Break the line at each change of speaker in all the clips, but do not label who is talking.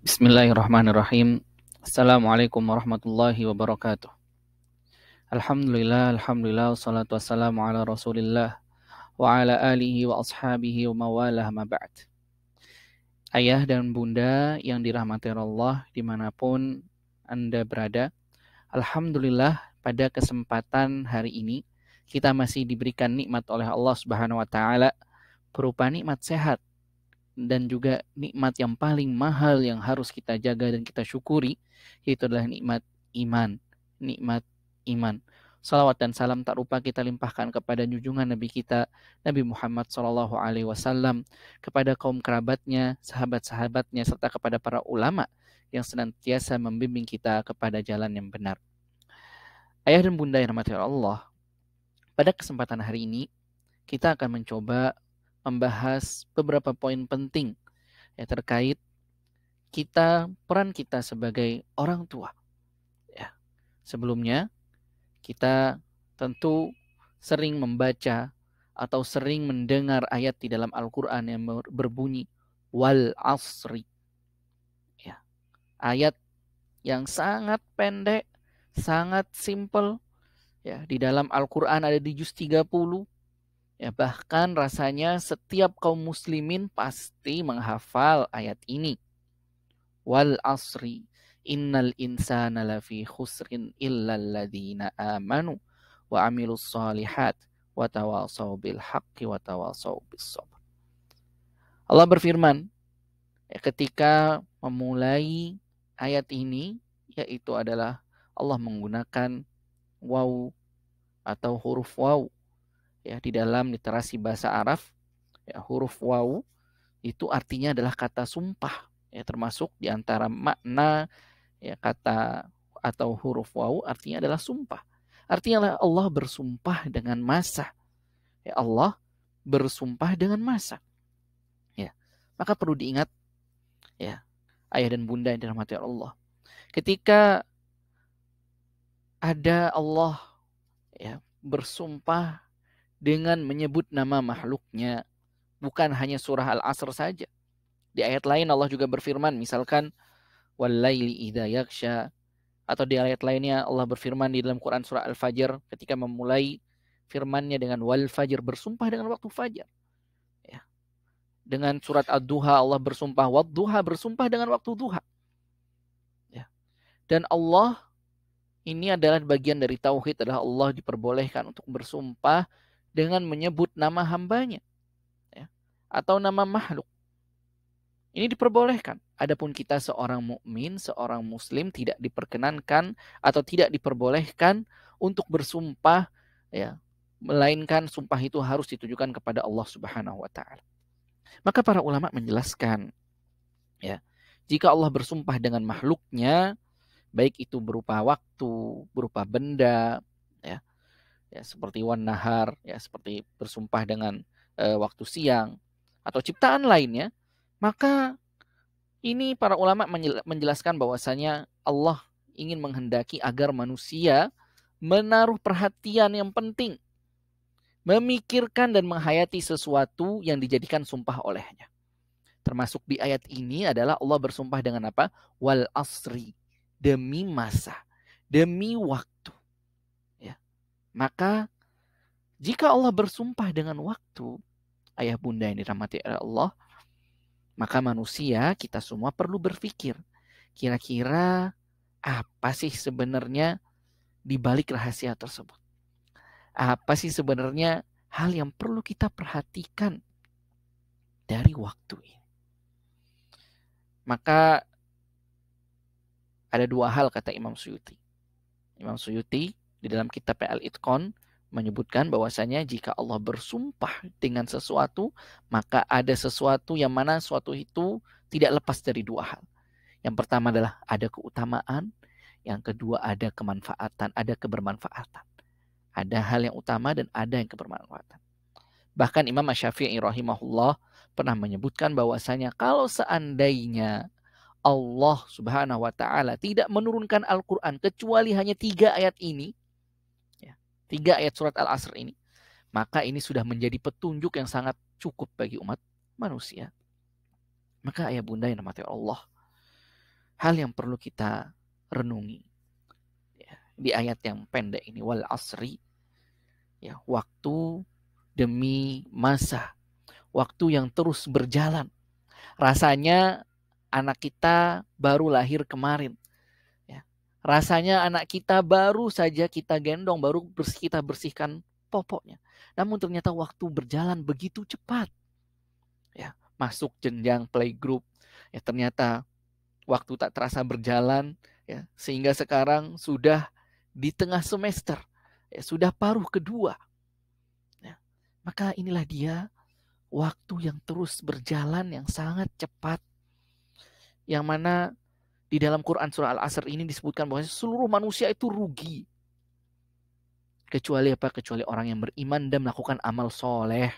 Bismillahirrahmanirrahim. Assalamualaikum warahmatullahi wabarakatuh. Alhamdulillah, wassalatu wassalamu ala rasulillah wa ala alihi wa ashabihi wa mawalah ma ba'd. Ayah dan bunda yang dirahmati Allah dimanapun Anda berada, Alhamdulillah pada kesempatan hari ini kita masih diberikan nikmat oleh Allah Subhanahu wa taala berupa nikmat sehat dan juga nikmat yang paling mahal yang harus kita jaga dan kita syukuri, yaitu adalah nikmat iman. Nikmat iman. Salawat dan salam tak lupa kita limpahkan kepada junjungan Nabi kita, Nabi Muhammad SAW, kepada kaum kerabatnya, sahabat-sahabatnya, serta kepada para ulama yang senantiasa membimbing kita kepada jalan yang benar. Ayah dan bunda yang dirahmati Allah, pada kesempatan hari ini kita akan mencoba membahas beberapa poin penting ya, terkait peran kita sebagai orang tua. Ya. Sebelumnya kita tentu sering membaca atau sering mendengar ayat di dalam Al-Quran yang berbunyi wal asri. Ya. Ayat yang sangat pendek, sangat simple. Ya, di dalam Al-Quran ada di juz 30. Ya, bahkan rasanya setiap kaum muslimin pasti menghafal ayat ini. Wal asri innal insana lafi khusrin illal ladzina amanu wa amilus solihat wa tawasaw bil haqqi wa tawasaw bis sabr. Allah berfirman ya, ketika memulai ayat ini, yaitu adalah Allah menggunakan waw atau huruf waw. Ya, di dalam literasi bahasa Arab, ya, huruf waw itu artinya adalah kata sumpah. Ya, termasuk di antara makna ya, kata atau huruf waw artinya adalah sumpah. Artinya Allah bersumpah dengan masa. Ya, Allah bersumpah dengan masa. Ya, maka perlu diingat ya, ayah dan bunda yang dirahmati Allah. Ketika ada Allah ya, bersumpah dengan menyebut nama makhluknya, bukan hanya surah Al-Asr saja. Di ayat lain Allah juga berfirman, misalkan wal-laili idza yaghsha, atau di ayat lainnya Allah berfirman di dalam Quran surah Al-Fajr ketika memulai firman-Nya dengan wal fajr, bersumpah dengan waktu fajar. Ya. Dengan surat Ad-Duha Allah bersumpah wad-duha, bersumpah dengan waktu duha. Ya. Dan Allah ini adalah bagian dari tauhid, adalah Allah diperbolehkan untuk bersumpah dengan menyebut nama hambanya ya, atau nama makhluk. Ini diperbolehkan. Adapun kita seorang mukmin, seorang muslim tidak diperkenankan atau tidak diperbolehkan untuk bersumpah ya, melainkan sumpah itu harus ditujukan kepada Allah Subhanahu wa taala. Maka para ulama menjelaskan ya, jika Allah bersumpah dengan makhluknya, baik itu berupa waktu, berupa benda ya, ya seperti wan nahar ya, seperti bersumpah dengan waktu siang atau ciptaan lainnya, maka ini para ulama menjelaskan bahwasanya Allah ingin menghendaki agar manusia menaruh perhatian yang penting, memikirkan dan menghayati sesuatu yang dijadikan sumpah olehnya. Termasuk di ayat ini adalah Allah bersumpah dengan apa? Wal asri, demi masa, demi waktu. Ya. Maka jika Allah bersumpah dengan waktu, ayah bunda yang dirahmati Allah, maka manusia, kita semua perlu berpikir, kira-kira apa sih sebenarnya di balik rahasia tersebut? Apa sih sebenarnya hal yang perlu kita perhatikan dari waktu ini? Maka ada dua hal kata Imam Suyuti. Imam Suyuti di dalam kitab Al-Itqan menyebutkan bahwasanya jika Allah bersumpah dengan sesuatu, maka ada sesuatu yang mana sesuatu itu tidak lepas dari dua hal. Yang pertama adalah ada keutamaan, yang kedua ada kemanfaatan, ada kebermanfaatan. Ada hal yang utama dan ada yang kebermanfaatan. Bahkan Imam Asy-Syafi'i rahimahullah pernah menyebutkan bahwasanya kalau seandainya Allah Subhanahu wa taala tidak menurunkan Al-Qur'an kecuali hanya 3 ayat ini, 3 ayat surat Al-Asr ini, maka ini sudah menjadi petunjuk yang sangat cukup bagi umat manusia. Maka ayah bunda yang dirahmati Allah, hal yang perlu kita renungi ya, di ayat yang pendek ini, wal asri, ya, waktu demi masa, waktu yang terus berjalan. Rasanya anak kita baru lahir kemarin. Ya. Rasanya anak kita baru saja kita gendong, baru kita bersihkan popoknya. Namun ternyata waktu berjalan begitu cepat. Ya, masuk jenjang playgroup, ya ternyata waktu tak terasa berjalan, ya, sehingga sekarang sudah di tengah semester, ya, sudah paruh kedua. Ya. Maka inilah dia waktu yang terus berjalan yang sangat cepat, yang mana di dalam Quran surah Al-Asr ini disebutkan bahwa seluruh manusia itu rugi. Kecuali apa? Kecuali orang yang beriman dan melakukan amal soleh.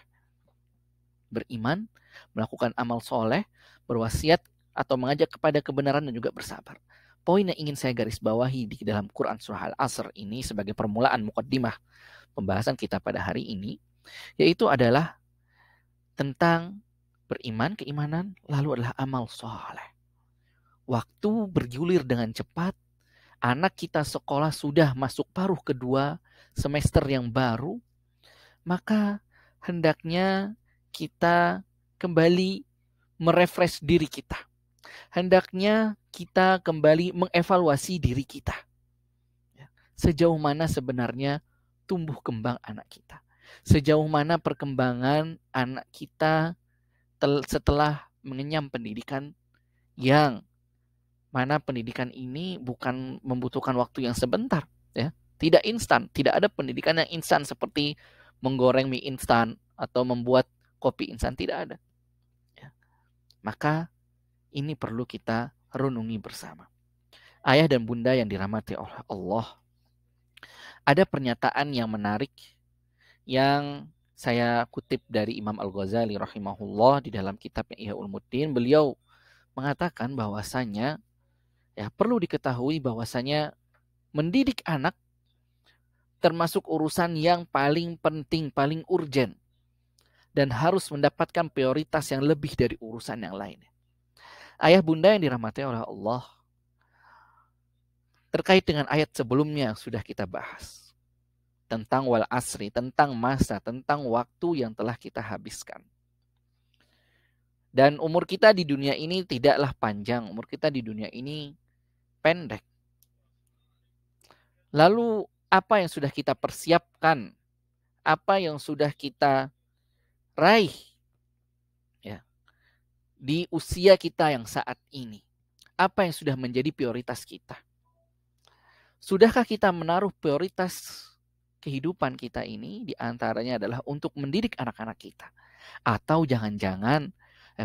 Beriman, melakukan amal soleh, berwasiat atau mengajak kepada kebenaran dan juga bersabar. Poin yang ingin saya garis bawahi di dalam Quran surah Al-Asr ini sebagai permulaan muqaddimah pembahasan kita pada hari ini, yaitu adalah tentang beriman, keimanan, lalu adalah amal soleh. Waktu bergulir dengan cepat, anak kita sekolah sudah masuk paruh kedua semester yang baru, maka hendaknya kita kembali merefresh diri kita. Hendaknya kita kembali mengevaluasi diri kita. Sejauh mana sebenarnya tumbuh kembang anak kita. Sejauh mana perkembangan anak kita setelah mengenyam pendidikan yang mana pendidikan ini bukan membutuhkan waktu yang sebentar, ya. Tidak instan, tidak ada pendidikan yang instan seperti menggoreng mie instan atau membuat kopi instan, tidak ada. Ya. Maka ini perlu kita renungi bersama. Ayah dan bunda yang dirahmati oleh Allah, ada pernyataan yang menarik yang saya kutip dari Imam Al-Ghazali rahimahullah di dalam kitabnya Ihya Ulumuddin. Beliau mengatakan bahwasanya, ya, perlu diketahui bahwasanya mendidik anak termasuk urusan yang paling penting, paling urgen, dan harus mendapatkan prioritas yang lebih dari urusan yang lainnya. Ayah bunda yang dirahmati oleh Allah, terkait dengan ayat sebelumnya yang sudah kita bahas, tentang wal asri, tentang masa, tentang waktu yang telah kita habiskan. Dan umur kita di dunia ini tidaklah panjang, umur kita di dunia ini pendek. Lalu apa yang sudah kita persiapkan? Apa yang sudah kita raih, ya, di usia kita yang saat ini? Apa yang sudah menjadi prioritas kita? Sudahkah kita menaruh prioritas kehidupan kita ini diantaranya adalah untuk mendidik anak-anak kita? Atau jangan-jangan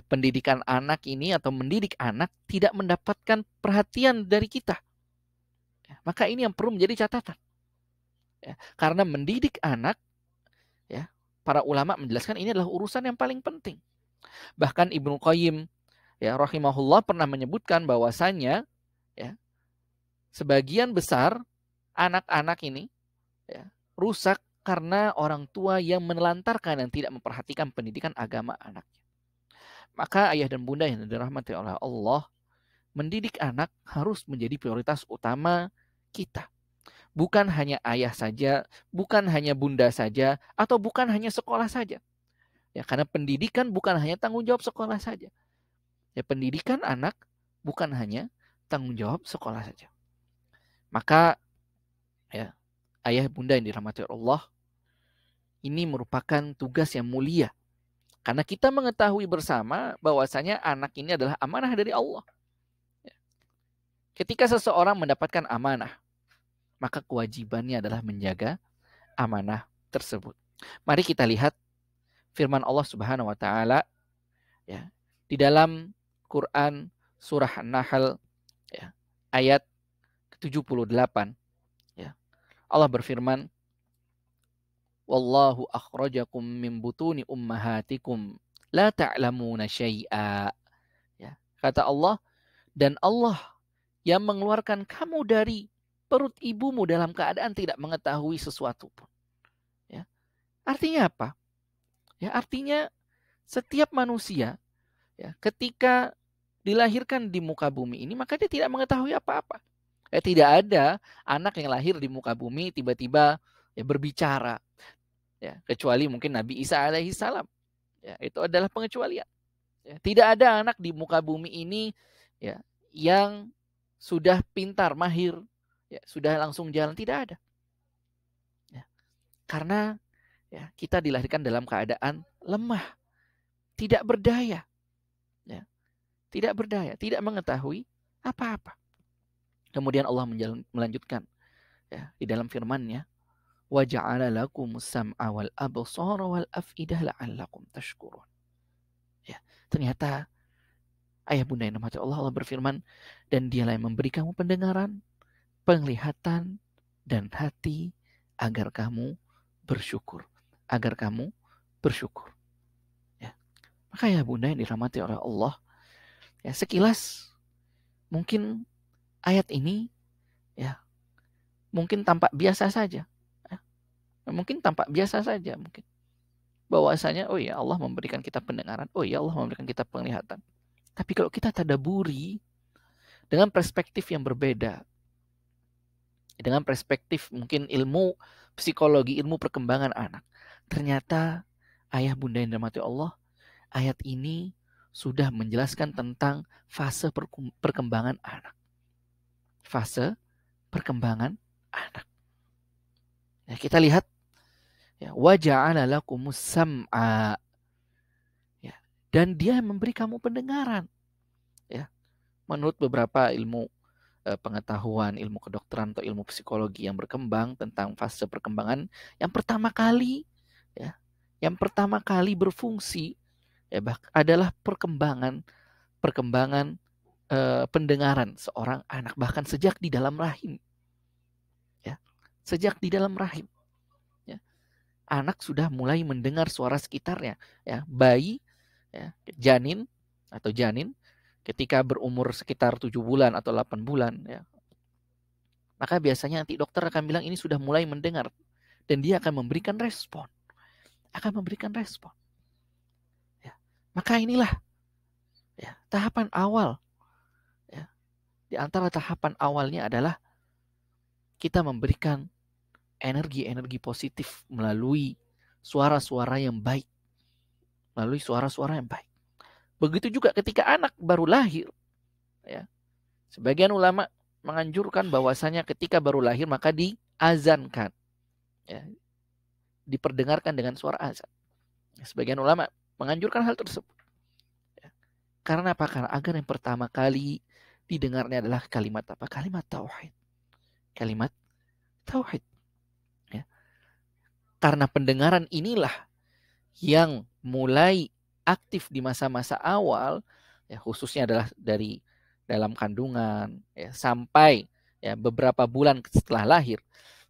pendidikan anak ini atau mendidik anak tidak mendapatkan perhatian dari kita? Maka ini yang perlu menjadi catatan. Ya, karena mendidik anak, ya, para ulama menjelaskan ini adalah urusan yang paling penting. Bahkan Ibnu Qayyim, ya, rahimahullah pernah menyebutkan bahwasannya, ya, sebagian besar anak-anak ini, ya, rusak karena orang tua yang menelantarkan dan tidak memperhatikan pendidikan agama anaknya. Maka ayah dan bunda yang dirahmati oleh Allah, mendidik anak harus menjadi prioritas utama kita. Bukan hanya ayah saja, bukan hanya bunda saja, atau bukan hanya sekolah saja. Ya, karena pendidikan bukan hanya tanggung jawab sekolah saja. Ya, pendidikan anak bukan hanya tanggung jawab sekolah saja. Maka, ya, ayah bunda yang dirahmati Allah, ini merupakan tugas yang mulia. Karena kita mengetahui bersama bahwasanya anak ini adalah amanah dari Allah. Ketika seseorang mendapatkan amanah, maka kewajibannya adalah menjaga amanah tersebut. Mari kita lihat firman Allah Subhanahu wa taala, ya, di dalam Quran surah An-Nahl, ya, ayat ke-78, ya. Allah berfirman, wallahu akhrajakum min butuni ummahatikum la ta'lamuna syai'a. Ya, kata Allah, dan Allah yang mengeluarkan kamu dari perut ibumu dalam keadaan tidak mengetahui sesuatu pun. Ya. Artinya apa? Ya, artinya setiap manusia, ya, ketika dilahirkan di muka bumi ini, maka dia tidak mengetahui apa-apa. Tidak ada anak yang lahir di muka bumi tiba-tiba berbicara, kecuali mungkin Nabi Isa alaihissalam. Itu adalah pengecualian. Tidak ada anak di muka bumi ini yang sudah pintar, mahir, sudah langsung jalan, tidak ada. Karena kita dilahirkan dalam keadaan lemah, tidak berdaya, tidak berdaya, tidak mengetahui apa-apa. Kemudian Allah melanjutkan di dalam firman-Nya, wa ja'ala lakumus sam'a wal absara wal af'idah la'allakum tashkurun. Ternyata ayah bunda yang dirahmati Allah, Allah berfirman, dan Dialah yang memberi kamu pendengaran, penglihatan, dan hati agar kamu bersyukur. Agar kamu bersyukur. Maka ayah bunda yang dirahmati oleh Allah, sekilas mungkin ayat ini mungkin tampak biasa saja. Mungkin tampak biasa saja mungkin. Bahwasanya oh ya Allah memberikan kita pendengaran, oh ya Allah memberikan kita penglihatan. Tapi kalau kita tadabburi dengan perspektif yang berbeda, dengan perspektif mungkin ilmu psikologi, ilmu perkembangan anak, ternyata ayah bunda yang dirahmati Allah, ayat ini sudah menjelaskan tentang fase perkembangan anak. Fase perkembangan anak. Kita lihat wa ja'ala lakumus sam'a, dan Dia memberi kamu pendengaran. Menurut beberapa ilmu pengetahuan, ilmu kedokteran atau ilmu psikologi yang berkembang tentang fase perkembangan, yang pertama kali berfungsi adalah perkembangan pendengaran seorang anak, bahkan sejak di dalam rahim. Sejak di dalam rahim, anak sudah mulai mendengar suara sekitarnya. Bayi, janin ketika berumur sekitar 7 bulan atau 8 bulan, maka biasanya nanti dokter akan bilang ini sudah mulai mendengar, dan dia akan memberikan respon. Maka inilah tahapan awal. Di antara tahapan awalnya adalah kita memberikan energi-energi positif melalui suara-suara yang baik. Begitu juga ketika anak baru lahir. Sebagian ulama menganjurkan bahwasanya ketika baru lahir maka diazankan. Diperdengarkan dengan suara azan. Sebagian ulama menganjurkan hal tersebut. Karena apa? Karena agar yang pertama kali didengarnya adalah kalimat apa? Kalimat tauhid. Karena pendengaran inilah yang mulai aktif di masa-masa awal, khususnya adalah dari dalam kandungan sampai beberapa bulan setelah lahir.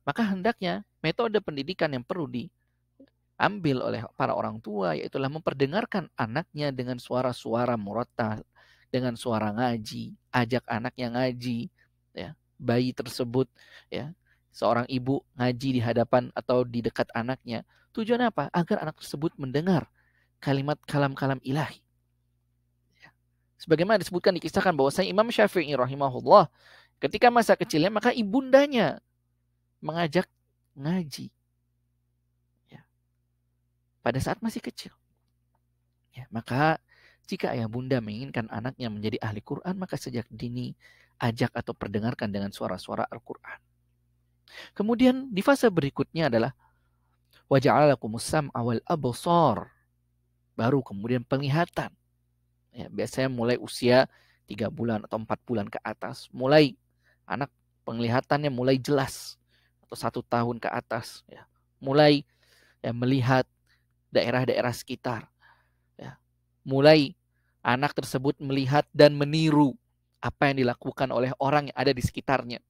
Maka hendaknya metode pendidikan yang perlu diambil oleh para orang tua yaitulah memperdengarkan anaknya dengan suara-suara murattal, dengan suara ngaji, ajak anaknya ngaji, bayi tersebut, seorang ibu ngaji di hadapan atau di dekat anaknya. Tujuan apa? Agar anak tersebut mendengar kalimat kalam-kalam ilahi. Sebagaimana disebutkan, dikisahkan bahwasanya Imam Syafi'i rahimahullah ketika masa kecilnya maka ibundanya mengajak ngaji pada saat masih kecil. Maka jika ayah bunda menginginkan anaknya menjadi ahli Quran, maka sejak dini ajak atau perdengarkan dengan suara-suara Al-Quran. Kemudian di fase berikutnya adalah wa ja'ala lakumus sam'a wal absar. Baru kemudian penglihatan. Biasanya mulai usia 3 bulan atau 4 bulan ke atas. Mulai anak penglihatannya mulai jelas. Atau 1 tahun ke atas. Mulai melihat daerah-daerah sekitar. Mulai anak tersebut melihat dan meniru apa yang dilakukan oleh orang yang ada di sekitarnya.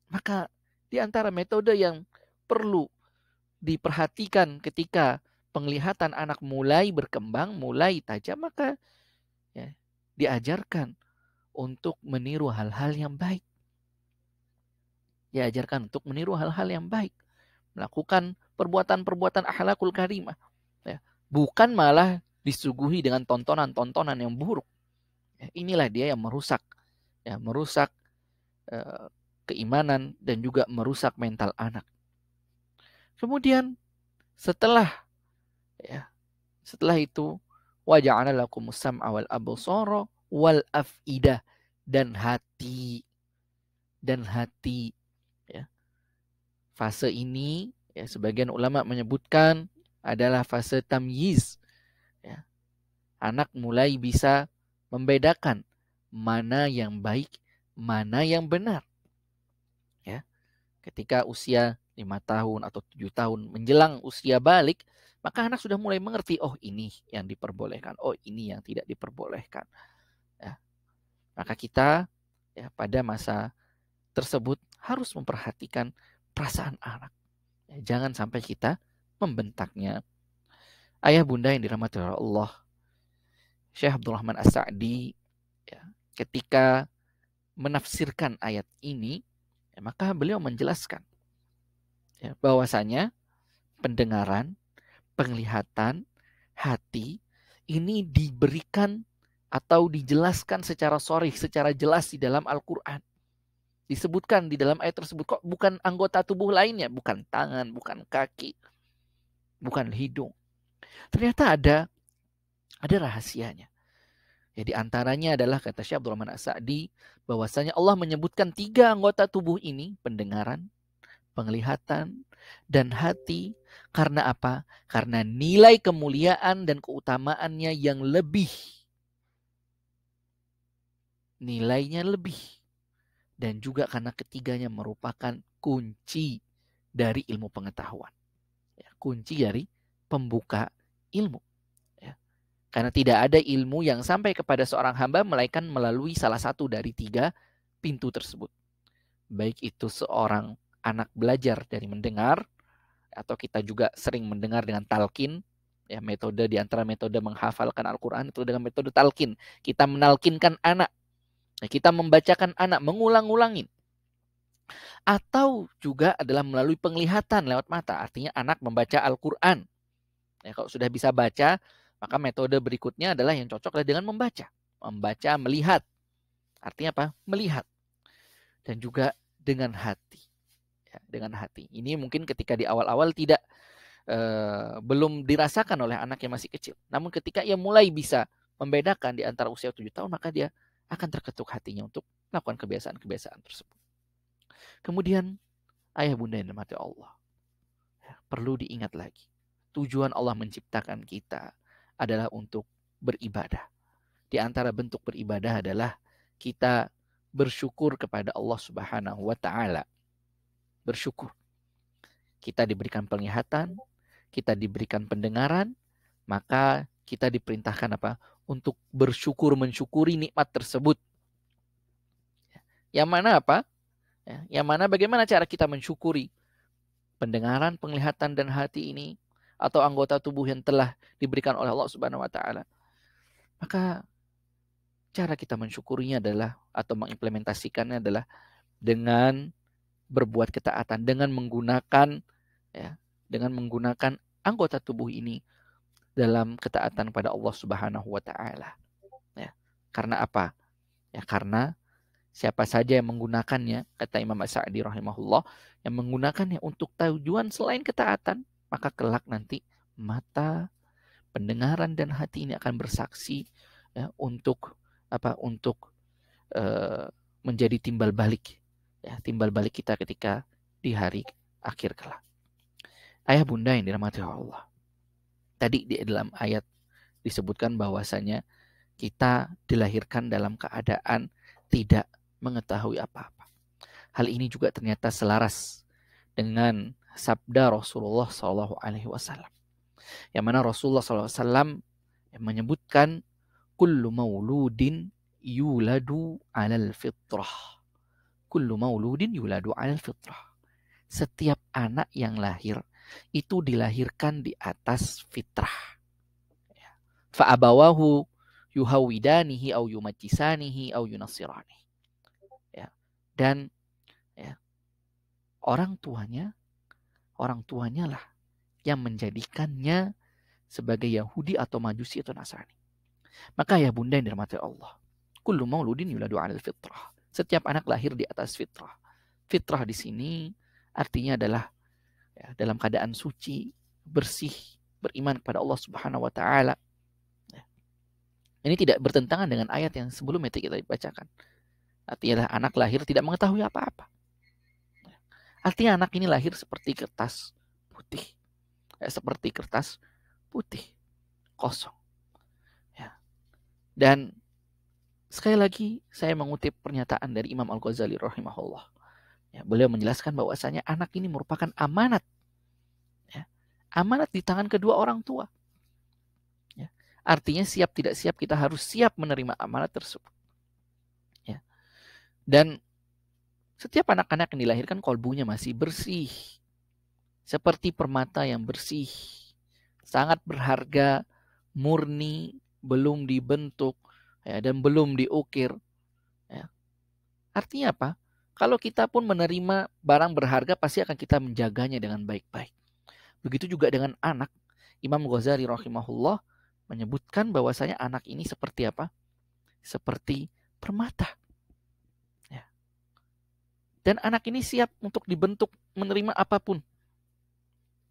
Maka di antara metode yang perlu diperhatikan ketika penglihatan anak mulai berkembang, mulai tajam, maka diajarkan untuk meniru hal-hal yang baik. Melakukan perbuatan-perbuatan akhlakul karimah. Bukan malah disuguhi dengan tontonan-tontonan yang buruk. inilah dia yang merusak keimanan dan juga merusak mental anak. Kemudian setelah itu wa ja'ala lakumus sam'a wal absara wal af'idah, dan hati ya. Fase ini sebagian ulama menyebutkan adalah fase tamyiz ya. Anak mulai bisa membedakan mana yang baik, mana yang benar. Ya. Ketika usia 5 tahun atau 7 tahun menjelang usia balik, maka anak sudah mulai mengerti, oh ini yang diperbolehkan, oh ini yang tidak diperbolehkan. Ya. Maka kita pada masa tersebut harus memperhatikan perasaan anak. Ya, jangan sampai kita membentaknya. Ayah bunda yang dirahmati oleh Allah, Syekh Abdul Rahman As-Sa'di ketika menafsirkan ayat ini, maka beliau menjelaskan bahwasanya pendengaran, penglihatan, hati ini diberikan atau dijelaskan secara sharih, secara jelas di dalam Al-Quran. Disebutkan di dalam ayat tersebut, kok bukan anggota tubuh lainnya, bukan tangan, bukan kaki, bukan hidung. Ternyata ada rahasianya. Ya, di antaranya adalah kata Syekh Abdul Rahman As-Sa'di bahwasanya Allah menyebutkan 3 anggota tubuh ini, pendengaran, penglihatan, dan hati. Karena apa? Karena nilai kemuliaan dan keutamaannya yang lebih. Nilainya lebih. Dan juga karena ketiganya merupakan kunci dari ilmu pengetahuan. Ya, kunci dari pembuka ilmu. Ya. Karena tidak ada ilmu yang sampai kepada seorang hamba melainkan melalui salah satu dari 3 pintu tersebut. Baik itu seorang anak belajar dari mendengar, atau kita juga sering mendengar dengan talqin. Ya, metode di antara metode menghafalkan Al-Quran itu dengan metode talqin. Kita menalkinkan anak. Kita membacakan anak, mengulang-ulangin. Atau juga adalah melalui penglihatan lewat mata. Artinya anak membaca Al-Quran. Ya, kalau sudah bisa baca, maka metode berikutnya adalah yang cocok adalah dengan membaca. Membaca, melihat. Artinya apa? Melihat. Dan juga dengan hati. Ya, dengan hati. Ini mungkin ketika di awal-awal tidak belum dirasakan oleh anak yang masih kecil. Namun ketika ia mulai bisa membedakan di antara usia 7 tahun, maka dia akan terketuk hatinya untuk melakukan kebiasaan-kebiasaan tersebut. Kemudian ayah bunda yang dirahmati Allah, perlu diingat lagi, tujuan Allah menciptakan kita adalah untuk beribadah. Di antara bentuk beribadah adalah kita bersyukur kepada Allah Subhanahu wa taala. Bersyukur. Kita diberikan penglihatan, kita diberikan pendengaran, maka kita diperintahkan apa? Untuk bersyukur, mensyukuri nikmat tersebut. Yang mana apa? Yang mana bagaimana cara kita mensyukuri pendengaran, penglihatan, dan hati ini, atau anggota tubuh yang telah diberikan oleh Allah Subhanahu wa taala. Maka cara kita mensyukurinya adalah, atau mengimplementasikannya adalah dengan berbuat ketaatan, dengan menggunakan anggota tubuh ini dalam ketaatan pada Allah Subhanahu wa taala. Ya. Karena apa? Ya, karena siapa saja yang menggunakannya, kata Imam As-Sa'di rahimahullah, yang menggunakannya untuk tujuan selain ketaatan, maka kelak nanti mata, pendengaran, dan hati ini akan bersaksi untuk menjadi timbal balik kita ketika di hari akhir kelak. Ayah bunda yang dirahmati Allah, tadi di dalam ayat disebutkan bahwasanya kita dilahirkan dalam keadaan tidak mengetahui apa-apa. Hal ini juga ternyata selaras dengan sabda Rasulullah SAW. Yang mana Rasulullah SAW menyebutkan kullu mauludin yuladu 'alal fitrah. Kullu mauludin yuladu 'alal fitrah. Setiap anak yang lahir itu dilahirkan di atas fitrah. Fa abawahu yuhawidanihi au yumajjisanihi au yunassiranihi. Ya. Dan orang tuanya lah yang menjadikannya sebagai Yahudi atau Majusi atau Nasrani. Maka ya bunda yang dirahmati Allah, kullu mauludin yuladu 'alal fitrah. Setiap anak lahir di atas fitrah. Fitrah di sini artinya adalah ya, dalam keadaan suci, bersih, beriman kepada Allah Subhanahu wa taala. Ya. Ini tidak bertentangan dengan ayat yang sebelumnya kita bacakan. Artinya anak lahir tidak mengetahui apa-apa. Ya. Artinya anak ini lahir seperti kertas putih. Ya, seperti kertas putih, kosong. Ya. Dan sekali lagi saya mengutip pernyataan dari Imam Al-Ghazali rahimahullah. Ya, beliau menjelaskan bahwasanya anak ini merupakan amanat. Ya, amanat di tangan kedua orang tua. Ya, artinya siap tidak siap kita harus siap menerima amanat tersebut. Ya. Dan setiap anak-anak yang dilahirkan kolbunya masih bersih. Seperti permata yang bersih. Sangat berharga, murni, belum dibentuk ya, dan belum diukir. Ya. Artinya apa? Kalau kita pun menerima barang berharga, pasti akan kita menjaganya dengan baik-baik. Begitu juga dengan anak. Imam Ghazali rahimahullah menyebutkan bahwasanya anak ini seperti apa? Seperti permata. Ya. Dan anak ini siap untuk dibentuk menerima apapun.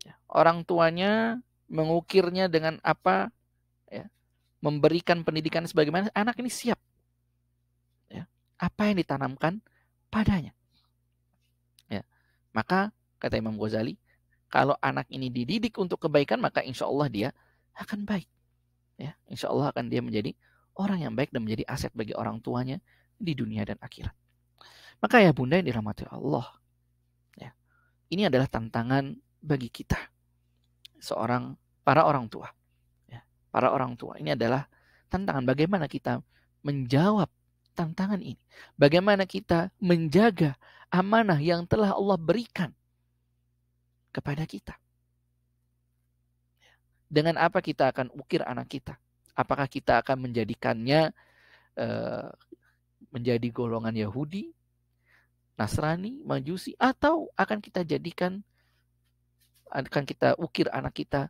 Ya. Orang tuanya mengukirnya dengan apa? Ya. Memberikan pendidikan sebagaimana, anak ini siap. Ya. Apa yang ditanamkan padanya. Ya. Maka kata Imam Ghazali, kalau anak ini dididik untuk kebaikan, maka insya Allah dia akan baik. Ya, insya Allah akan dia menjadi orang yang baik dan menjadi aset bagi orang tuanya di dunia dan akhirat. Maka ya bunda yang dirahmati Allah, ya, ini adalah tantangan bagi kita, para orang tua. Ya, para orang tua ini adalah tantangan bagaimana kita menjawab tantangan ini. Bagaimana kita menjaga amanah yang telah Allah berikan kepada kita. Dengan apa kita akan ukir anak kita? Apakah kita akan menjadikannya menjadi golongan Yahudi, Nasrani, Majusi, atau akan kita ukir anak kita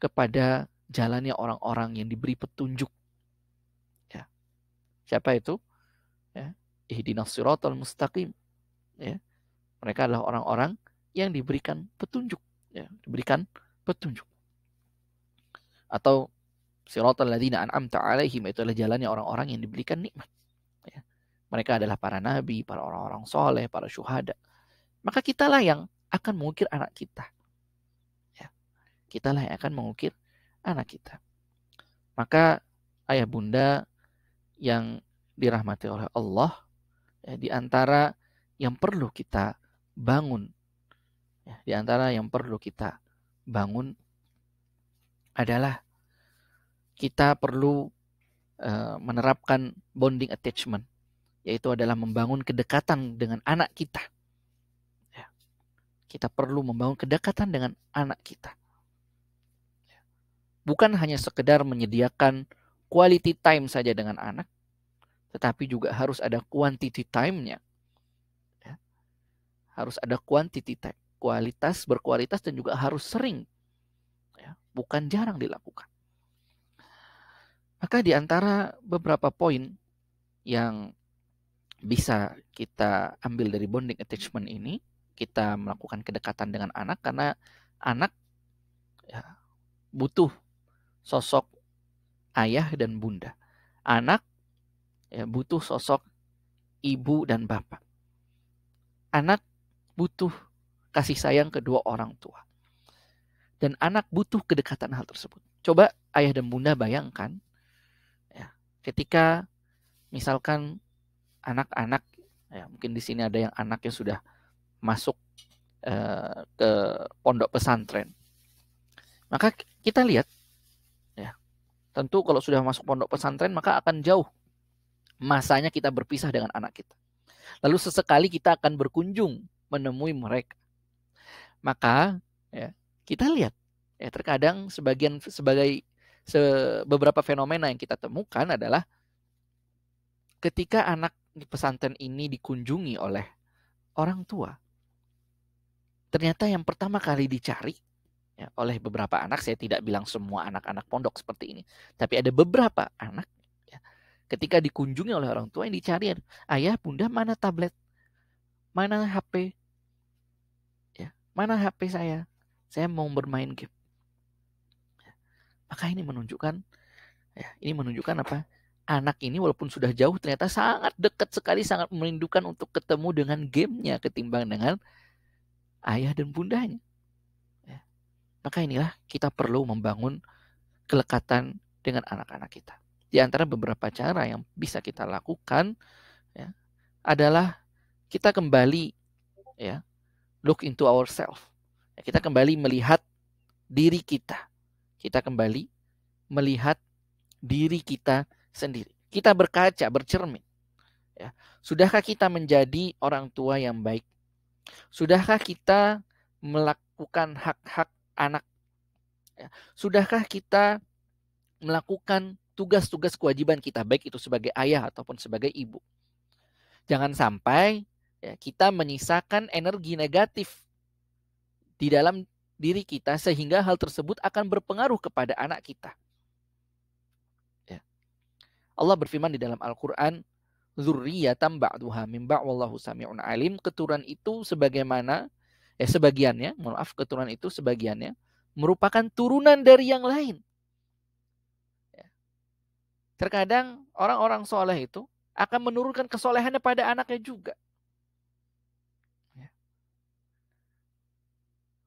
kepada jalannya orang-orang yang diberi petunjuk. Ya. Siapa itu? Ya. Ihdinas siratal mustaqim. Ya. Mereka adalah orang-orang yang diberikan petunjuk. Ya. Diberikan petunjuk. Atau siratal ladzina an'amta 'alaihim, itu adalah jalannya orang-orang yang diberikan nikmat. Ya. Mereka adalah para nabi, para orang-orang soleh, para syuhada. Maka kitalah yang akan mengukir anak kita. Ya. Kitalah yang akan mengukir anak kita. Maka ayah bunda yang dirahmati oleh Allah, ya, di antara yang perlu kita bangun, ya, di antara yang perlu kita bangun adalah kita perlu menerapkan bonding attachment, yaitu adalah membangun kedekatan dengan anak kita. Ya. Kita perlu membangun kedekatan dengan anak kita. Ya. Bukan hanya sekedar menyediakan quality time saja dengan anak, tetapi juga harus ada quantity time-nya. Ya. Harus ada quantity time, berkualitas dan juga harus sering. Ya. Bukan jarang dilakukan. Maka di antara beberapa poin yang bisa kita ambil dari bonding attachment ini, kita melakukan kedekatan dengan anak karena anak ya, butuh sosok ayah dan bunda. Anak ya, butuh sosok ibu dan bapak. Anak butuh kasih sayang kedua orang tua. Dan anak butuh kedekatan hal tersebut. Coba ayah dan bunda bayangkan, ya, ketika misalkan anak-anak, ya, mungkin di sini ada yang anaknya sudah masuk ke pondok pesantren. Maka kita lihat, ya, tentu kalau sudah masuk pondok pesantren maka akan jauh masanya kita berpisah dengan anak kita. Lalu sesekali kita akan berkunjung menemui mereka. Maka ya, kita lihat, ya, terkadang beberapa fenomena yang kita temukan adalah ketika anak di pesantren ini dikunjungi oleh orang tua, ternyata yang pertama kali dicari, ya, oleh beberapa anak, saya tidak bilang semua anak-anak pondok seperti ini, tapi ada beberapa anak, ya, Ketika dikunjungi oleh orang tua, yang dicari, ayah, bunda, mana tablet? Mana HP? Ya, mana HP saya? Saya mau bermain game. Maka ini menunjukkan, apa? Anak ini walaupun sudah jauh ternyata sangat dekat sekali, sangat merindukan untuk ketemu dengan gamenya ketimbang dengan ayah dan bundanya. Ya. Maka inilah kita perlu membangun kelekatan dengan anak-anak kita. Di antara beberapa cara yang bisa kita lakukan, ya, adalah kita kembali, ya, look into ourselves. Ya, kita kembali melihat diri kita. Kita kembali melihat diri kita sendiri. Kita berkaca, bercermin. Ya. Sudahkah kita menjadi orang tua yang baik? Sudahkah kita melakukan hak-hak anak? Ya. Sudahkah kita melakukan tugas-tugas kewajiban kita, baik itu sebagai ayah ataupun sebagai ibu? Jangan sampai, ya, kita menyisakan energi negatif di dalam diri kita sehingga hal tersebut akan berpengaruh kepada anak kita. Ya. Allah berfirman di dalam Al-Quran, dzurriyyatan ba'duha min ba' wallahu sami'un alim. Keturunan itu sebagiannya merupakan turunan dari yang lain. Ya. Terkadang orang-orang soleh itu akan menurunkan kesolehannya pada anaknya juga. Ya.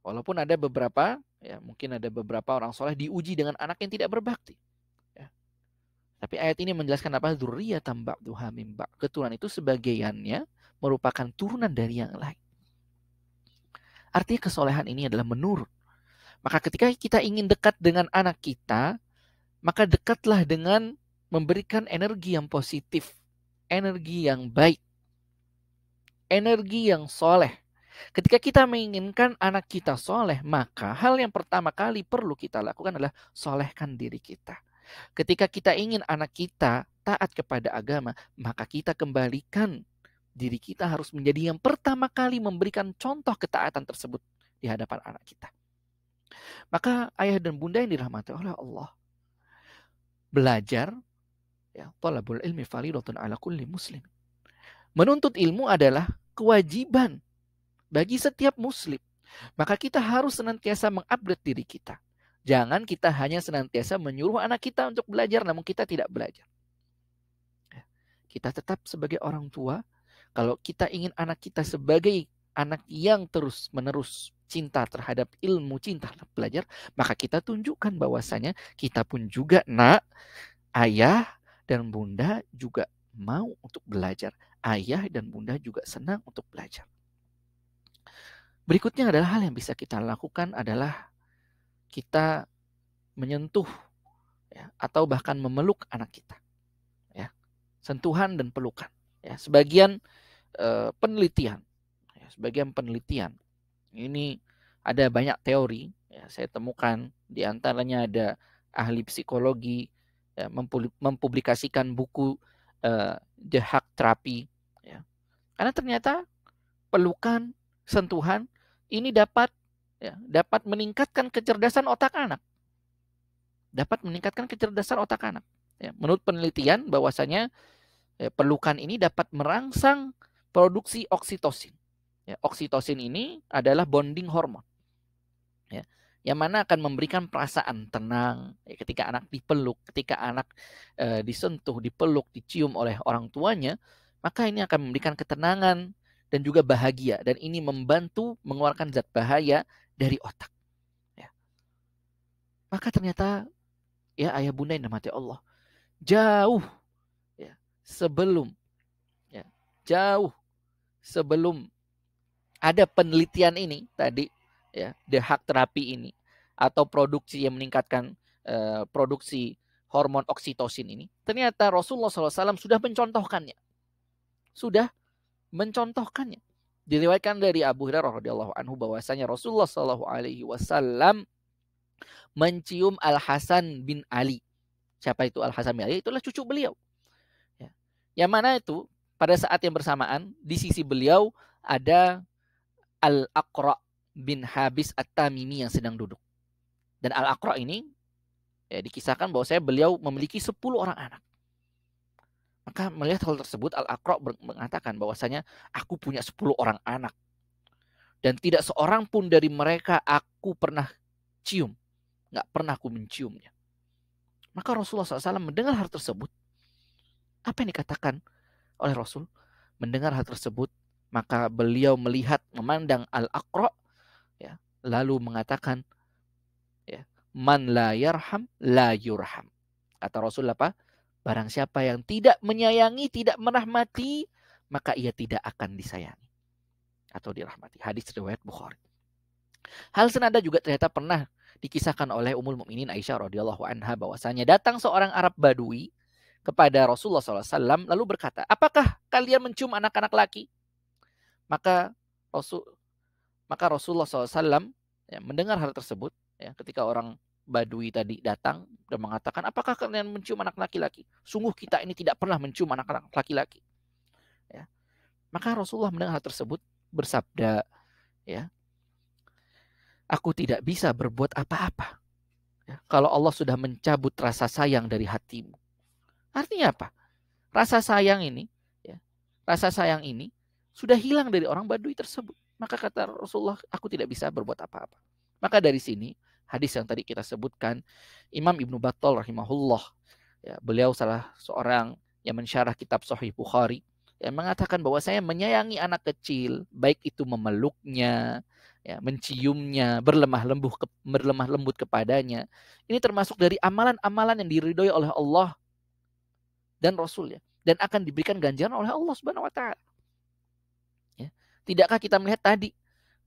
Walaupun ada beberapa, ya mungkin ada beberapa orang soleh diuji dengan anak yang tidak berbakti. Tapi ayat ini menjelaskan apa? Dzurriyyatan ba'duha min ba'. Keturunan itu sebagiannya merupakan turunan dari yang lain. Artinya kesolehan ini adalah menurun. Maka ketika kita ingin dekat dengan anak kita, maka dekatlah dengan memberikan energi yang positif, energi yang baik, energi yang soleh. Ketika kita menginginkan anak kita soleh, maka hal yang pertama kali perlu kita lakukan adalah solehkan diri kita. Ketika kita ingin anak kita taat kepada agama, maka kita kembalikan diri kita harus menjadi yang pertama kali memberikan contoh ketaatan tersebut di hadapan anak kita. Maka ayah dan bunda yang dirahmati oleh Allah, belajar, ya, thalabul ilmi fardhatun ala kulli muslim. Menuntut ilmu adalah kewajiban bagi setiap muslim. Maka kita harus senantiasa mengupgrade diri kita. Jangan kita hanya senantiasa menyuruh anak kita untuk belajar, namun kita tidak belajar. Kita tetap sebagai orang tua, kalau kita ingin anak kita sebagai anak yang terus-menerus cinta terhadap ilmu, cinta terhadap belajar, maka kita tunjukkan bahwasanya kita pun juga, ayah dan bunda juga mau untuk belajar. Ayah dan bunda juga senang untuk belajar. Berikutnya adalah hal yang bisa kita lakukan adalah kita menyentuh, ya, atau bahkan memeluk anak kita. Ya. Sentuhan dan pelukan. Ya. Sebagian penelitian ini ada banyak teori, ya, saya temukan di antaranya ada ahli psikologi, ya, mempublikasikan buku The Hug Therapy, ya. Karena ternyata pelukan, sentuhan ini dapat meningkatkan kecerdasan otak anak. Ya, menurut penelitian bahwasanya pelukan ini dapat merangsang produksi oksitosin. Ya, oksitosin ini adalah bonding hormon. Ya, yang mana akan memberikan perasaan tenang, ya, ketika anak dipeluk, ketika anak disentuh, dipeluk, dicium oleh orang tuanya, maka ini akan memberikan ketenangan dan juga bahagia, dan ini membantu mengeluarkan zat bahaya dari otak. Ya. Maka ternyata, ya ayah bunda yang dirahmati Allah, jauh sebelum ada penelitian ini tadi, ya, The Hug Therapy ini atau produksi yang meningkatkan produksi hormon oksitosin ini, ternyata Rasulullah SAW sudah mencontohkannya. Diriwayatkan dari Abu Hurairah radhiyallahu anhu bahwasanya Rasulullah SAW mencium Al Hasan bin Ali. Siapa itu Al Hasan bin Ali? Itulah cucu beliau. Ya. Yang mana itu pada saat yang bersamaan di sisi beliau ada Al-Aqra bin Habis At-Tamimi yang sedang duduk. Dan Al-Aqra ini, ya, dikisahkan bahwa beliau memiliki 10 orang anak. Maka melihat hal tersebut, Al-Aqra' mengatakan bahwasanya aku punya 10 orang anak. Dan tidak seorang pun dari mereka aku pernah cium. Nggak pernah aku menciumnya. Maka Rasulullah SAW mendengar hal tersebut. Apa yang dikatakan oleh Rasul? Mendengar hal tersebut, maka beliau melihat, memandang Al-Aqra', ya, lalu mengatakan, ya, man la yarham la yurham. Kata Rasul apa? Barang siapa yang tidak menyayangi, tidak merahmati, maka ia tidak akan disayangi atau dirahmati. Hadis riwayat Bukhari. Hal senada juga ternyata pernah dikisahkan oleh Ummul Mukminin Aisyah radhiyallahu anha bahwasanya datang seorang Arab Badui kepada Rasulullah SAW lalu berkata, apakah kalian mencium anak-anak laki? Maka Rasulullah SAW ya, mendengar hal tersebut ya, ketika orang Badui tadi datang dan mengatakan, apakah kalian mencium anak laki-laki? Sungguh kita ini tidak pernah mencium anak-anak laki-laki. Ya. Maka Rasulullah mendengar hal tersebut bersabda, ya, aku tidak bisa berbuat apa-apa. Ya, kalau Allah sudah mencabut rasa sayang dari hatimu. Artinya apa? Rasa sayang ini, ya, rasa sayang ini sudah hilang dari orang Badui tersebut. Maka kata Rasulullah, aku tidak bisa berbuat apa-apa. Maka dari sini, hadis yang tadi kita sebutkan, Imam Ibnu Battal rahimahullah, ya, beliau salah seorang yang mensyarah kitab Sahih Bukhari, yang mengatakan bahwa saya menyayangi anak kecil, baik itu memeluknya, ya, menciumnya, berlemah lembut kepadanya. Ini termasuk dari amalan-amalan yang diridhoi oleh Allah dan Rasulnya, dan akan diberikan ganjaran oleh Allah Subhanahu wa taala. Ya. Tidakkah kita melihat tadi,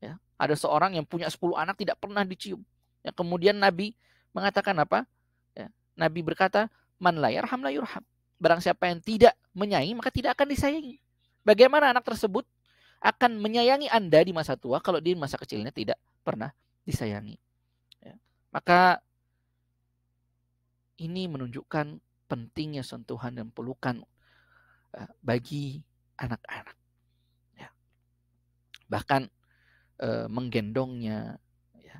ya, ada seorang yang punya 10 anak tidak pernah dicium. Ya, kemudian Nabi mengatakan apa? Ya, Nabi berkata, man la yarham la yurham. Barang siapa yang tidak menyayangi maka tidak akan disayangi. Bagaimana anak tersebut akan menyayangi Anda di masa tua kalau di masa kecilnya tidak pernah disayangi? Ya. Maka ini menunjukkan pentingnya sentuhan dan pelukan bagi anak-anak. Ya. Bahkan menggendongnya, ya,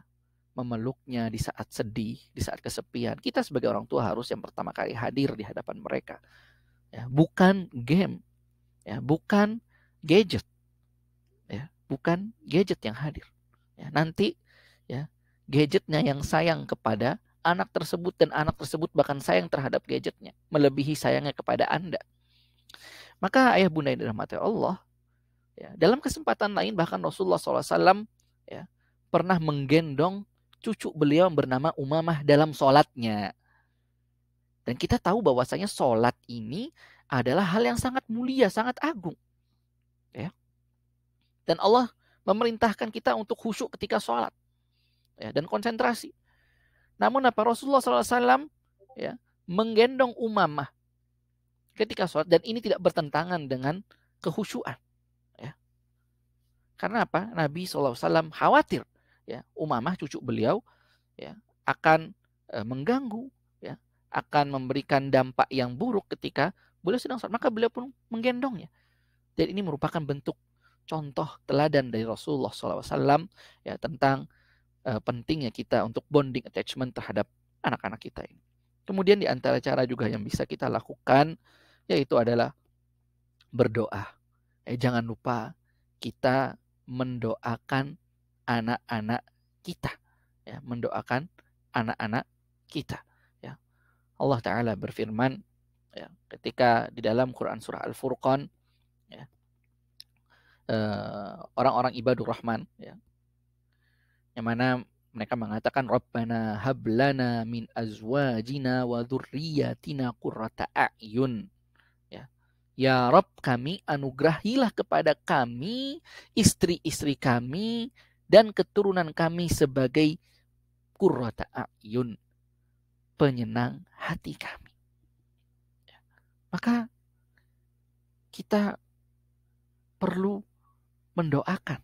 memeluknya di saat sedih, di saat kesepian. Kita sebagai orang tua harus yang pertama kali hadir di hadapan mereka. Ya, bukan game, ya, bukan gadget, ya, bukan gadget yang hadir. Ya, nanti, ya, gadgetnya yang sayang kepada anak tersebut dan anak tersebut bahkan sayang terhadap gadgetnya, melebihi sayangnya kepada Anda. Maka ayah bunda yang dirahmati Allah, ya, dalam kesempatan lain bahkan Rasulullah SAW, ya, pernah menggendong cucu beliau yang bernama Umamah dalam sholatnya. Dan kita tahu bahwasanya sholat ini adalah hal yang sangat mulia, sangat agung. Ya. Dan Allah memerintahkan kita untuk khusyuk ketika sholat, ya, dan konsentrasi. Namun apa Rasulullah SAW, ya, menggendong Umamah ketika sholat, dan ini tidak bertentangan dengan kehusyuan. Ya. Karena apa? Nabi SAW khawatir, ya, Umamah cucu beliau, ya, akan mengganggu, ya, akan memberikan dampak yang buruk ketika beliau sedang sholat. Maka beliau pun menggendongnya. Dan ini merupakan bentuk contoh teladan dari Rasulullah SAW, ya, tentang pentingnya kita untuk bonding attachment terhadap anak-anak kita ini. Kemudian di antara cara juga yang bisa kita lakukan yaitu adalah berdoa. Jangan lupa kita mendoakan anak-anak kita, ya, mendoakan anak-anak kita. Ya. Allah Ta'ala berfirman, ya, ketika di dalam Quran surah Al-Furqan, ya, orang-orang ibadur rahman, ya, yang mana mereka mengatakan Rabbana hablana min azwajina wa dzurriyyatina qurrata a'yun. Ya. Ya Rabb, kami anugerahilah kepada kami, istri-istri kami dan keturunan kami sebagai qurrata a'yun, penyenang hati kami. Ya. Maka kita perlu mendoakan,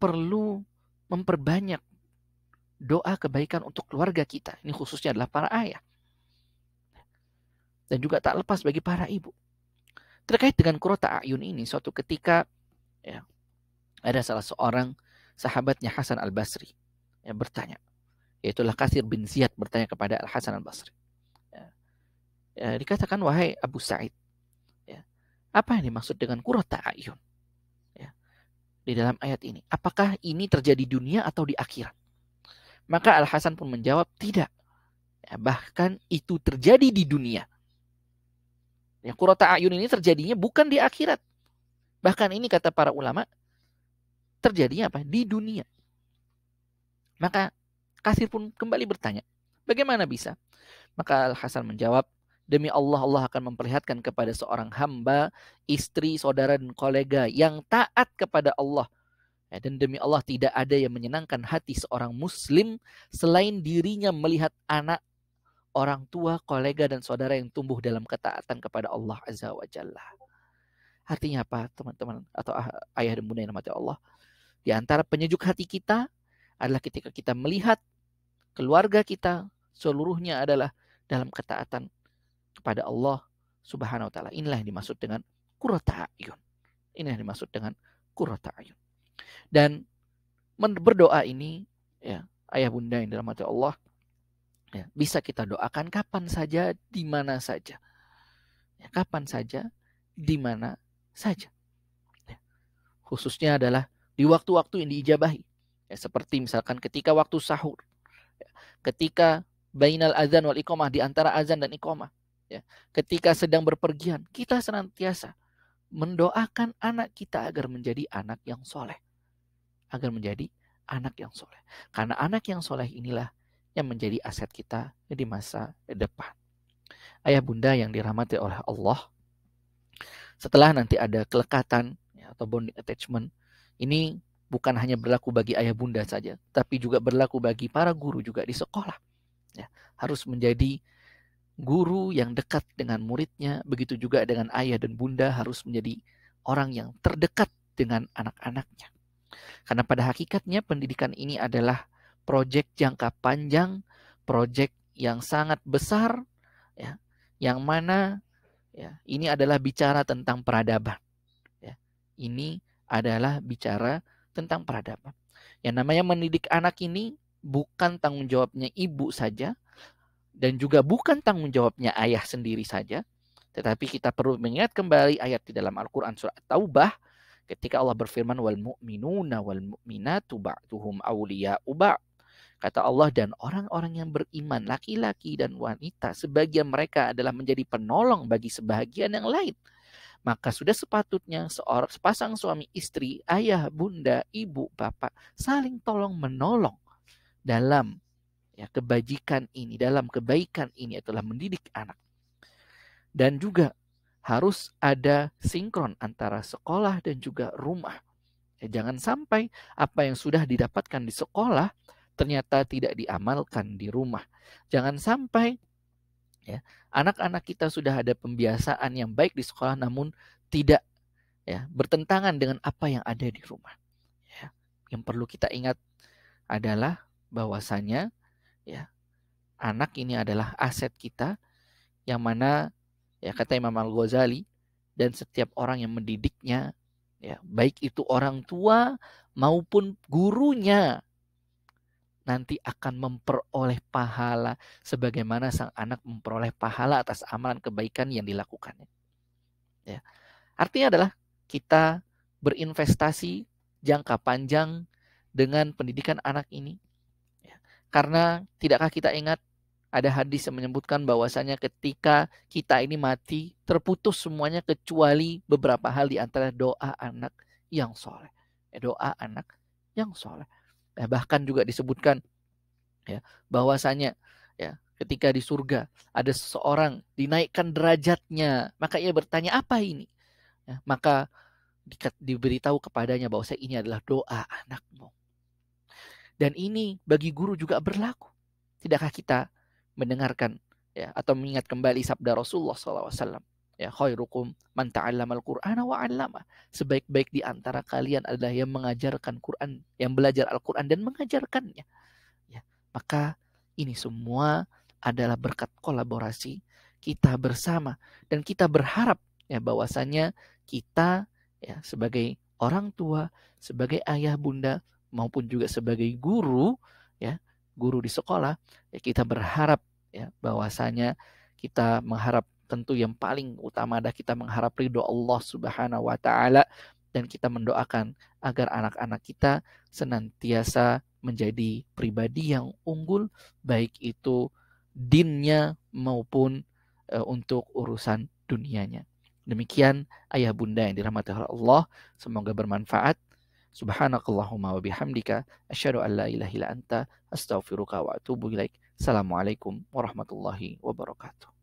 perlu memperbanyak doa kebaikan untuk keluarga kita. Ini khususnya adalah para ayah. Dan juga tak lepas bagi para ibu. Terkait dengan qurrata a'yun ini, suatu ketika, ya, ada salah seorang sahabatnya Hasan Al-Basri yang bertanya, yaitulah Katsir bin Ziyad bertanya kepada Al-Hasan Al-Basri. Ya, dikatakan, wahai Abu Sa'id, Apa yang dimaksud dengan qurrata a'yun? Ya, di dalam ayat ini. Apakah ini terjadi di dunia atau di akhirat? Maka Al-Hasan pun menjawab, tidak. Ya, bahkan itu terjadi di dunia. Ya, qurrata a'yun ini terjadinya bukan di akhirat. Bahkan ini kata para ulama, terjadinya apa? Di dunia. Maka kasir pun kembali bertanya, bagaimana bisa? Maka Al-Hasan menjawab, demi Allah, Allah akan memperlihatkan kepada seorang hamba, istri, saudara, dan kolega yang taat kepada Allah. Ya, dan demi Allah tidak ada yang menyenangkan hati seorang muslim selain dirinya melihat anak, orang tua, kolega, dan saudara yang tumbuh dalam ketaatan kepada Allah Azza wa Jalla. Artinya apa, teman-teman atau ayah dan bunda yang dirahmati Allah? Di antara penyejuk hati kita adalah ketika kita melihat keluarga kita seluruhnya adalah dalam ketaatan kepada Allah Subhanahu wa taala. Inilah yang dimaksud dengan qurrata a'yun. Inilah yang dimaksud dengan qurrata a'yun. Dan berdoa ini, ya, ayah bunda yang dirahmati Allah, ya, bisa kita doakan kapan saja, di mana saja. Ya, kapan saja, di mana saja. Ya. Khususnya adalah di waktu-waktu yang diijabahi. Ya, seperti misalkan ketika waktu sahur. Ya, ketika bainal azan wal iqamah, di antara azan dan iqamah. Ya, ketika sedang berpergian, kita senantiasa mendoakan anak kita agar menjadi anak yang soleh. Agar menjadi anak yang soleh. Karena anak yang soleh inilah yang menjadi aset kita di masa depan. Ayah bunda yang dirahmati oleh Allah, setelah nanti ada kelekatan, ya, atau bonding attachment, ini bukan hanya berlaku bagi ayah bunda saja, tapi juga berlaku bagi para guru juga di sekolah. Ya, harus menjadi guru yang dekat dengan muridnya, begitu juga dengan ayah dan bunda harus menjadi orang yang terdekat dengan anak-anaknya. Karena pada hakikatnya pendidikan ini adalah proyek jangka panjang, proyek yang sangat besar, ya, yang mana, ya, ini adalah bicara tentang peradaban. Ya, ini adalah bicara tentang peradaban. Yang namanya mendidik anak ini bukan tanggung jawabnya ibu saja, dan juga bukan tanggung jawabnya ayah sendiri saja, tetapi kita perlu mengingat kembali ayat di dalam Al-Quran surat Taubah ketika Allah berfirman wal mu'minuna wal mu'minatu ba'duhum awliya'u ba'd. Kata Allah, dan orang-orang yang beriman, laki-laki dan wanita, sebagian mereka adalah menjadi penolong bagi sebahagian yang lain. Maka sudah sepatutnya sepasang suami istri, ayah, bunda, ibu, bapak saling tolong menolong dalam, ya, kebajikan ini, dalam kebaikan ini adalah mendidik anak. Dan juga harus ada sinkron antara sekolah dan juga rumah. Ya, jangan sampai apa yang sudah didapatkan di sekolah ternyata tidak diamalkan di rumah. Jangan sampai, ya, anak-anak kita sudah ada pembiasaan yang baik di sekolah namun tidak, ya, bertentangan dengan apa yang ada di rumah. Ya, yang perlu kita ingat adalah bahwasanya, ya, anak ini adalah aset kita yang mana, ya, kata Imam Al-Ghazali, dan setiap orang yang mendidiknya, ya, baik itu orang tua maupun gurunya, nanti akan memperoleh pahala sebagaimana sang anak memperoleh pahala atas amalan kebaikan yang dilakukannya. Ya. Artinya adalah kita berinvestasi jangka panjang dengan pendidikan anak ini. Ya. Karena tidakkah kita ingat ada hadis yang menyebutkan bahwasanya ketika kita ini mati, terputus semuanya kecuali beberapa hal di antara doa anak yang soleh. Doa anak yang soleh. Bahkan juga disebutkan, ya, bahwasanya, ya, ketika di surga ada seseorang dinaikkan derajatnya, maka ia bertanya apa ini? Ya, maka diberitahu kepadanya bahwa ini adalah doa anakmu. Dan ini bagi guru juga berlaku. Tidakkah kita mendengarkan, ya, atau mengingat kembali sabda Rasulullah SAW? Ya, khairukum man ta'allamal Qur'ana wa 'allama. Sebaik-baik di antara kalian adalah yang mengajarkan Quran, yang belajar Al-Quran dan mengajarkannya. Ya, maka ini semua adalah berkat kolaborasi kita bersama, dan kita berharap, ya, bahwasanya kita, ya, sebagai orang tua, sebagai ayah bunda maupun juga sebagai guru, ya, guru di sekolah, ya, kita berharap, ya, bahwasanya kita mengharap tentu yang paling utama adalah kita mengharap ridho Allah Subhanahu wa taala, dan kita mendoakan agar anak-anak kita senantiasa menjadi pribadi yang unggul, baik itu dinnya maupun untuk urusan dunianya. Demikian ayah bunda yang dirahmati Allah, semoga bermanfaat. Subhanakallahumma wa bihamdika asyhadu an la ilaha illa anta astaghfiruka wa atubu ilaik. Assalamualaikum warahmatullahi wabarakatuh.